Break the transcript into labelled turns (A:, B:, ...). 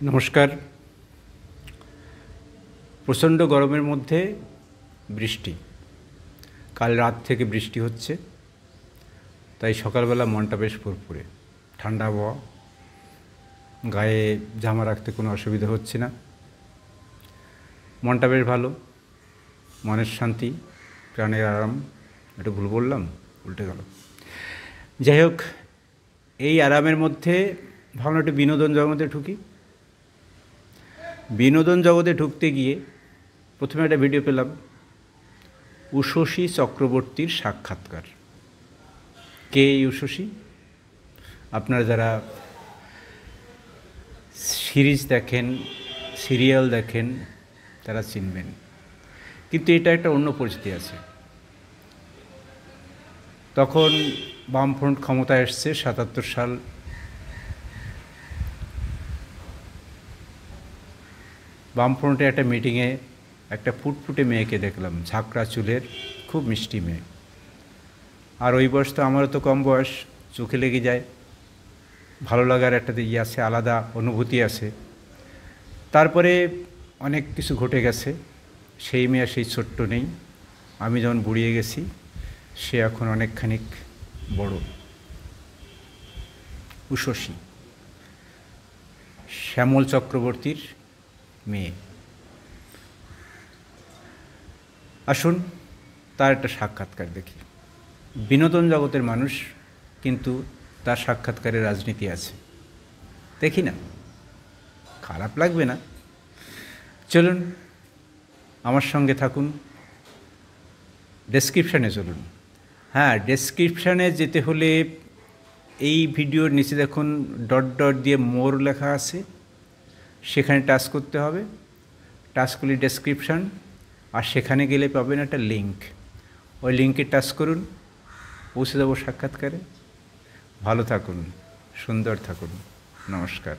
A: নমস্কার। প্রচণ্ড গরমের মধ্যে বৃষ্টি, কাল রাত থেকে বৃষ্টি হচ্ছে, তাই সকালবেলা মনটা বেশ ফুরফুরে, ঠান্ডা আবহাওয়া, গায়ে জামা রাখতে কোনো অসুবিধা হচ্ছে না, মনটা বেশ ভালো, মনের শান্তি, প্রাণের আরাম। একটু ভুল বললাম, উল্টে গেল। যাই হোক, এই আরামের মধ্যে ভাবলাম একটু বিনোদন জগতে ঢুকি। বিনোদন জগতে ঢুকতে গিয়ে প্রথমে একটা ভিডিও পেলাম, উষসী চক্রবর্তীর সাক্ষাৎকার। কে এই উষসী? আপনারা যারা সিরিজ দেখেন, সিরিয়াল দেখেন, তারা চিনবেন, কিন্তু এটা একটা অন্য পরিস্থিতি আছে। তখন বামফ্রন্ট ক্ষমতায় এসছে ৭৭ সাল। বামফ্রন্টে একটা মিটিংয়ে একটা ফুটফুটে মেয়েকে দেখলাম, ঝাঁকড়া চুলের, খুব মিষ্টি মেয়ে। আর ওই বয়স তো আমারও তো কম বয়স, চোখে লেগে যায়, ভালো লাগার একটা ইয়ে আছে, আলাদা অনুভূতি আছে। তারপরে অনেক কিছু ঘটে গেছে, সেই মেয়ে সেই ছোট্ট নেই। আমি যখন বুড়িয়ে গেছি, সে এখন অনেকখানিক বড়। উষসী, শ্যামল চক্রবর্তীর মেয়ে। আসুন তার একটা সাক্ষাৎকার দেখি। বিনোদন জগতের মানুষ, কিন্তু তার সাক্ষাৎকারে রাজনীতি আছে, দেখি না, খারাপ লাগবে না। চলুন আমার সঙ্গে থাকুন, ডেসক্রিপশানে চলুন। হ্যাঁ, ডেসক্রিপশানে যেতে হলে এই ভিডিওর নিচে দেখুন ডট ডট দিয়ে মোর লেখা আছে, সেখানে টাচ করতে হবে। টাচ করলে ডেসক্রিপশান, আর সেখানে গেলে পাবেন একটা লিঙ্ক, ওই লিঙ্কে টাচ করুন, পৌঁছে দেবো সাক্ষাৎকারে। ভালো থাকুন, সুন্দর থাকুন, নমস্কার।